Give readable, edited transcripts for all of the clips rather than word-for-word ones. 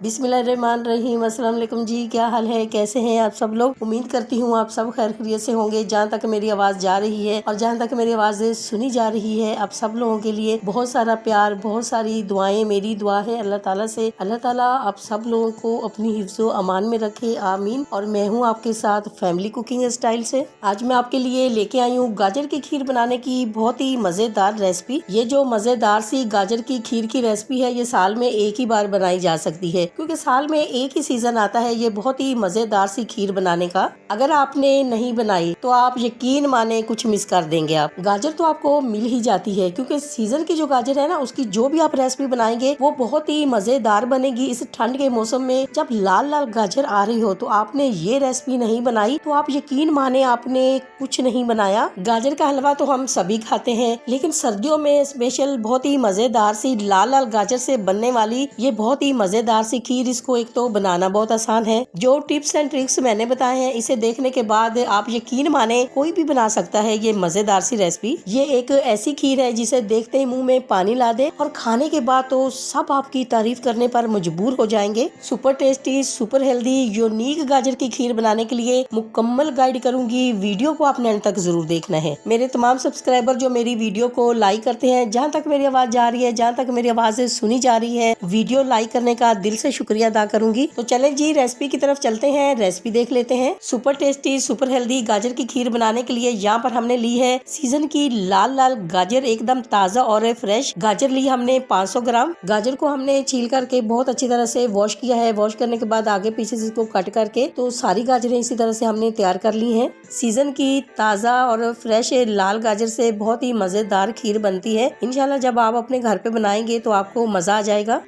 बिस्मिल्लाहिर्रहमानिर्रहीम। अस्सलाम वालेकुम जी, क्या हाल है, कैसे हैं आप सब लोग। उम्मीद करती हूँ आप सब खैर खैरियत से होंगे। जहाँ तक मेरी आवाज़ जा रही है और जहाँ तक मेरी आवाज़ सुनी जा रही है, आप सब लोगों के लिए बहुत सारा प्यार, बहुत सारी दुआएं। मेरी दुआ है अल्लाह ताला से, अल्लाह ताला आप सब लोगों को अपनी हिफ्ज़ो अमान में रखे, आमीन। और मैं हूँ आपके साथ फैमिली कुकिंग स्टाइल से। आज मैं आपके लिए लेके आई हूँ गाजर की खीर बनाने की बहुत ही मज़ेदार रेसिपी। ये जो मज़ेदार सी गाजर की खीर की रेसिपी है, ये साल में एक ही बार बनाई जा सकती है, क्योंकि साल में एक ही सीजन आता है ये बहुत ही मजेदार सी खीर बनाने का। अगर आपने नहीं बनाई तो आप यकीन माने कुछ मिस कर देंगे। आप गाजर तो आपको मिल ही जाती है, क्योंकि सीजन की जो गाजर है ना, उसकी जो भी आप रेसिपी बनाएंगे वो बहुत ही मजेदार बनेगी। इस ठंड के मौसम में जब लाल लाल गाजर आ रही हो, तो आपने ये रेसिपी नहीं बनाई तो आप यकीन माने आपने कुछ नहीं बनाया। गाजर का हलवा तो हम सभी खाते हैं, लेकिन सर्दियों में स्पेशल बहुत ही मजेदार सी लाल लाल गाजर से बनने वाली ये बहुत ही मजेदार सी खीर, इसको एक तो बनाना बहुत आसान है। जो टिप्स एंड ट्रिक्स मैंने बताए हैं, इसे देखने के बाद आप यकीन माने कोई भी बना सकता है ये मजेदार सी रेसिपी। ये एक ऐसी खीर है जिसे देखते ही मुंह में पानी ला दे, और खाने के बाद तो सब आपकी तारीफ करने पर मजबूर हो जाएंगे। Super tasty, super healthy, unique गाजर की खीर बनाने के लिए मुकम्मल गाइड करूंगी। वीडियो को आपने अंत तक जरूर देखना है। मेरे तमाम सब्सक्राइबर जो मेरी वीडियो को लाइक करते हैं, जहाँ तक मेरी आवाज जा रही है, जहाँ तक मेरी आवाज सुनी जा रही है, वीडियो लाइक करने का दिल से शुक्रिया अदा करूंगी। तो चलें जी, रेसिपी की तरफ चलते हैं, रेसिपी देख लेते हैं। सुपर टेस्टी, सुपर हेल्दी गाजर की खीर बनाने के लिए यहाँ पर हमने ली है सीजन की लाल लाल गाजर, एकदम ताजा और फ्रेश गाजर ली हमने 500 ग्राम। गाजर को हमने छील करके बहुत अच्छी तरह से वॉश किया है। वॉश करने के बाद आगे पीछे से इसको कट करके तो सारी गाजरें इसी तरह से हमने तैयार कर ली हैं। सीजन की ताजा और फ्रेश लाल गाजर से बहुत ही मजेदार खीर बनती है। इंशाल्लाह जब आप अपने घर पे बनाएंगे तो आपको मजा आ जाएगा।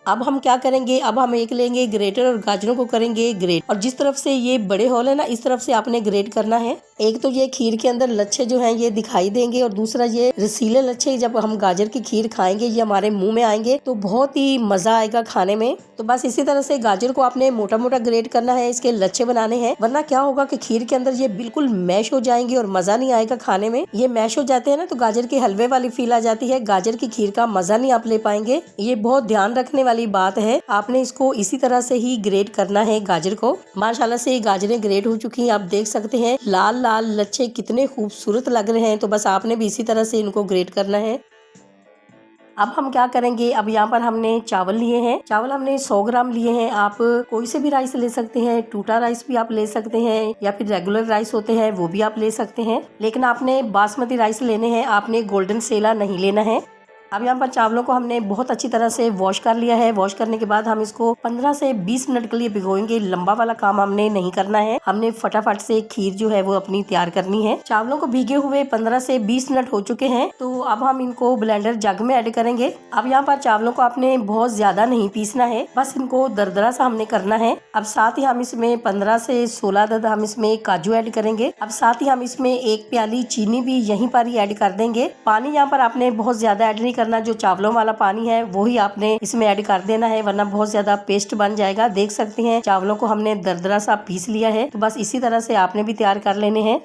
अब हम क्या करेंगे, अब हम एक लेंगे ग्रेटर और गाजरों को करेंगे ग्रेट। और जिस तरफ से ये बड़े होल है ना, इस तरफ से आपने ग्रेट करना है। एक तो ये खीर के अंदर लच्छे जो हैं ये दिखाई देंगे, और दूसरा ये रसीले लच्छे जब हम गाजर की खीर खाएंगे ये हमारे मुंह में आएंगे तो बहुत ही मजा आएगा खाने में। तो बस इसी तरह से गाजर को आपने मोटा मोटा ग्रेट करना है, इसके लच्छे बनाने हैं, वरना क्या होगा कि खीर के अंदर ये बिल्कुल मैश हो जाएंगे और मजा नहीं आएगा खाने में। ये मैश हो जाते हैं ना तो गाजर के हलवे वाली फील आ जाती है, गाजर की खीर का मजा नहीं आप ले पाएंगे। ये बहुत ध्यान रखने वाली बात है, आपने इसको इसी तरह से ही ग्रेट करना है गाजर को। माशाल्लाह से गाजरें ग्रेट हो चुकी हैं, आप देख सकते हैं लाल लाल लच्छे कितने खूबसूरत लग रहे हैं। तो बस आपने भी इसी तरह से इनको ग्रेट करना है। अब हम क्या करेंगे, अब यहाँ पर हमने चावल लिए हैं। चावल हमने 100 ग्राम लिए हैं। आप कोई से भी राइस ले सकते हैं, टूटा राइस भी आप ले सकते हैं, या फिर रेगुलर राइस होते हैं वो भी आप ले सकते हैं, लेकिन आपने बासमती राइस लेने हैं, आपने गोल्डन सेला नहीं लेना है। अब यहाँ पर चावलों को हमने बहुत अच्छी तरह से वॉश कर लिया है। वॉश करने के बाद हम इसको 15 से 20 मिनट के लिए भिगोएंगे। लंबा वाला काम हमने नहीं करना है, हमने फटाफट से खीर जो है वो अपनी तैयार करनी है। चावलों को भीगे हुए 15 से 20 मिनट हो चुके हैं, तो अब हम इनको ब्लेंडर जग में ऐड करेंगे। अब यहाँ पर चावलों को आपने बहुत ज्यादा नहीं पीसना है, बस इनको दरदरा सा हमने करना है। अब साथ ही हम इसमें 15 से 16 अदद हम इसमें काजू ऐड करेंगे। अब साथ ही हम इसमें 1 प्याली चीनी भी यहीं पर ही ऐड कर देंगे। पानी यहाँ पर आपने बहुत ज्यादा ऐड नहीं करना, जो चावलों वाला पानी है वो ही आपने इसमें ऐड कर देना है, वरना बहुत ज्यादा पेस्ट बन जाएगा। देख सकते हैं चावलों को हमने दरदरा सा पीस लिया है, तो बस इसी तरह से आपने भी तैयार कर लेने हैं।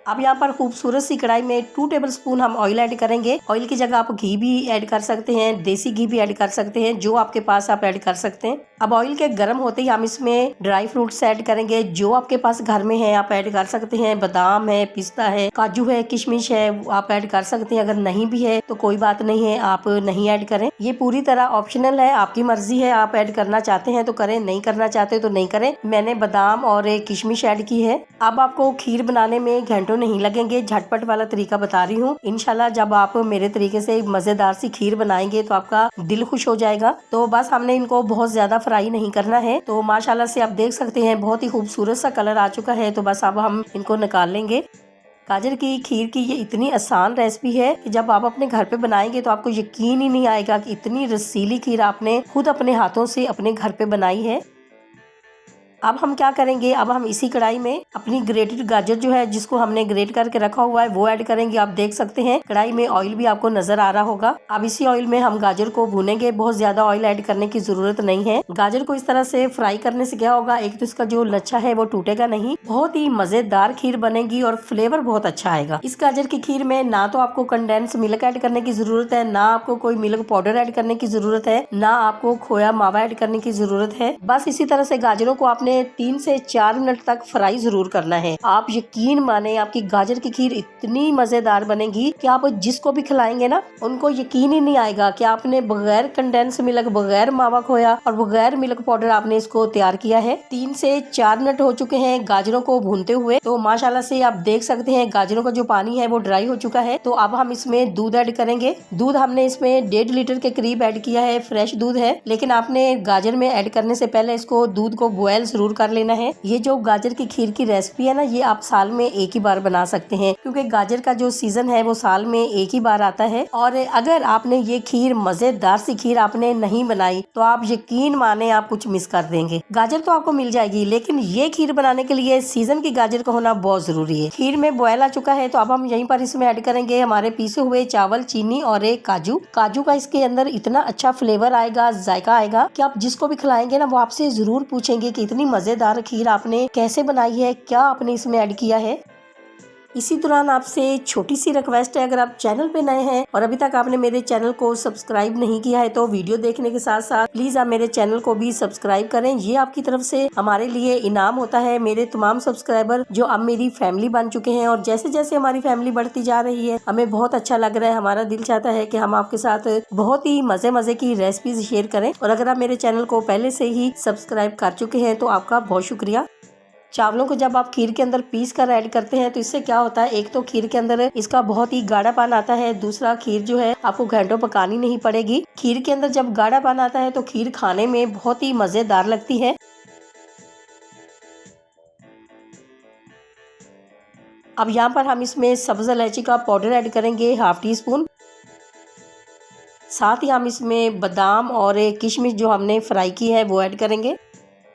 अब यहाँ पर खूबसूरत सी कढ़ाई में 2 टेबलस्पून हम ऑयल ऐड करेंगे। ऑयल की जगह आप घी भी ऐड कर सकते हैं, देसी घी भी ऐड कर सकते हैं, जो आपके पास आप ऐड कर सकते हैं। अब ऑयल के गर्म होते ही हम इसमें ड्राई फ्रूट्स ऐड करेंगे, जो आपके पास घर में है आप ऐड कर सकते हैं। बादाम है, पिस्ता है, काजू है, किशमिश है, आप ऐड कर सकते हैं। अगर नहीं भी है तो कोई बात नहीं है, आप नहीं ऐड करें। ये पूरी तरह ऑप्शनल है, आपकी मर्जी है, आप ऐड करना चाहते हैं तो करें, नहीं करना चाहते तो नहीं करें। मैंने बादाम और किशमिश ऐड की है। अब आपको खीर बनाने में घंटों नहीं लगेंगे, झटपट वाला तरीका बता रही हूँ। इंशाल्लाह जब आप मेरे तरीके से मजेदार सी खीर बनाएंगे तो आपका दिल खुश हो जाएगा। तो बस हमने इनको बहुत ज्यादा फ्राई नहीं करना है। तो माशाल्लाह से आप देख सकते हैं बहुत ही खूबसूरत सा कलर आ चुका है, तो बस अब हम इनको निकाल लेंगे। गाजर की खीर की ये इतनी आसान रेसिपी है कि जब आप अपने घर पे बनाएंगे तो आपको यकीन ही नहीं आएगा कि इतनी रसीली खीर आपने खुद अपने हाथों से अपने घर पे बनाई है। अब हम क्या करेंगे, अब हम इसी कढ़ाई में अपनी ग्रेटेड गाजर जो है जिसको हमने ग्रेट करके रखा हुआ है वो ऐड करेंगे। आप देख सकते हैं कढ़ाई में ऑयल भी आपको नजर आ रहा होगा। अब इसी ऑयल में हम गाजर को भूनेंगे, बहुत ज्यादा ऑयल ऐड करने की जरूरत नहीं है। गाजर को इस तरह से फ्राई करने से क्या होगा, एक तो इसका जो लच्छा है वो टूटेगा नहीं, बहुत ही मजेदार खीर बनेगी और फ्लेवर बहुत अच्छा आएगा। इस गाजर की खीर में ना तो आपको कंडेंस मिल्क ऐड करने की जरूरत है, ना आपको कोई मिल्क पाउडर ऐड करने की जरूरत है, ना आपको खोया मावा ऐड करने की जरूरत है। बस इसी तरह से गाजरों को आपने 3 से 4 मिनट तक फ्राई जरूर करना है। आप यकीन माने आपकी गाजर की खीर इतनी मजेदार बनेगी कि आप जिसको भी खिलाएंगे ना उनको यकीन ही नहीं आएगा कि आपने बगैर कंडेंस मिल्क, बगैर मावा खोया और बगैर मिल्क पाउडर आपने इसको तैयार किया है। 3 से 4 मिनट हो चुके हैं गाजरों को भूनते हुए, तो माशाल्लाह से आप देख सकते हैं गाजरों का जो पानी है वो ड्राई हो चुका है। तो अब हम इसमें दूध ऐड करेंगे। दूध हमने इसमें 1.5 लीटर के करीब ऐड किया है, फ्रेश दूध है, लेकिन आपने गाजर में ऐड करने से पहले इसको दूध को बॉयल जरूर कर लेना है। ये जो गाजर की खीर की रेसिपी है ना, ये आप साल में एक ही बार बना सकते हैं क्योंकि गाजर का जो सीजन है वो साल में एक ही बार आता है। और अगर आपने ये खीर, मजेदार सी खीर आपने नहीं बनाई तो आप यकीन माने आप कुछ मिस कर देंगे। गाजर तो आपको मिल जाएगी लेकिन ये खीर बनाने के लिए सीजन की गाजर का होना बहुत जरूरी है। खीर में बॉयल आ चुका है तो अब हम यहीं पर इसमें ऐड करेंगे हमारे पीसे हुए चावल, चीनी और एक काजू। काजू का इसके अंदर इतना अच्छा फ्लेवर आएगा, जायका आएगा कि आप जिसको भी खिलाएंगे ना वो आपसे जरूर पूछेंगे कि इतनी मजेदार खीर आपने कैसे बनाई है, क्या आपने इसमें ऐड किया है। इसी दौरान आपसे छोटी सी रिक्वेस्ट है, अगर आप चैनल पे नए हैं और अभी तक आपने मेरे चैनल को सब्सक्राइब नहीं किया है तो वीडियो देखने के साथ साथ प्लीज आप मेरे चैनल को भी सब्सक्राइब करें। ये आपकी तरफ से हमारे लिए इनाम होता है। मेरे तमाम सब्सक्राइबर जो अब मेरी फैमिली बन चुके हैं और जैसे जैसे हमारी फैमिली बढ़ती जा रही है हमें बहुत अच्छा लग रहा है। हमारा दिल चाहता है कि हम आपके साथ बहुत ही मजे मजे की रेसिपीज शेयर करें। और अगर आप मेरे चैनल को पहले से ही सब्सक्राइब कर चुके हैं तो आपका बहुत शुक्रिया। चावलों को जब आप खीर के अंदर पीस कर ऐड करते हैं तो इससे क्या होता है, एक तो खीर के अंदर इसका बहुत ही गाढ़ापन आता है, दूसरा खीर जो है आपको घंटों पकानी नहीं पड़ेगी। खीर के अंदर जब गाढ़ापन आता है तो खीर खाने में बहुत ही मजेदार लगती है। अब यहाँ पर हम इसमें सब्ज इलायची का पाउडर ऐड करेंगे, 1/2 टीस्पून। साथ ही हम इसमें बादाम और किशमिश जो हमने फ्राई की है वो ऐड करेंगे।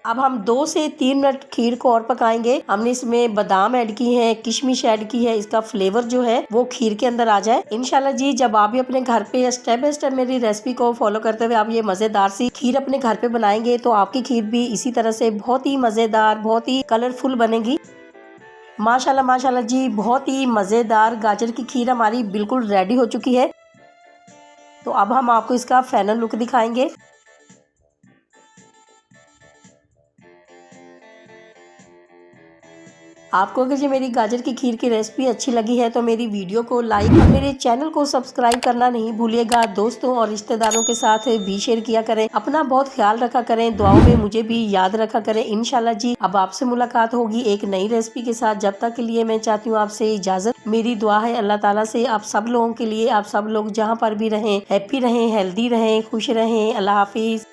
अब हम 2 से 3 मिनट खीर को और पकाएंगे। हमने इसमें बादाम ऐड की है, किशमिश ऐड की है, इसका फ्लेवर जो है वो खीर के अंदर आ जाए। इंशाल्लाह जी जब आप भी अपने घर पे स्टेप बाय स्टेप मेरी रेसिपी को फॉलो करते हुए आप ये मजेदार सी खीर अपने घर पे बनाएंगे तो आपकी खीर भी इसी तरह से बहुत ही मजेदार, बहुत ही कलरफुल बनेगी। माशाल्लाह माशाल्लाह जी, बहुत ही मजेदार गाजर की खीर हमारी बिल्कुल रेडी हो चुकी है। तो अब हम आपको इसका फाइनल लुक दिखाएंगे। आपको अगर ये मेरी गाजर की खीर की रेसिपी अच्छी लगी है तो मेरी वीडियो को लाइक और मेरे चैनल को सब्सक्राइब करना नहीं भूलिएगा। दोस्तों और रिश्तेदारों के साथ भी शेयर किया करें। अपना बहुत ख्याल रखा करें, दुआओं में मुझे भी याद रखा करें। इंशाल्लाह जी अब आपसे मुलाकात होगी एक नई रेसिपी के साथ। जब तक के लिए मैं चाहती हूँ आपसे इजाजत। मेरी दुआ है अल्लाह ताला से आप सब लोगों के लिए, आप सब लोग जहाँ पर भी रहें हैप्पी रहें, हेल्दी रहें, खुश रहें। अल्लाह हाफिज।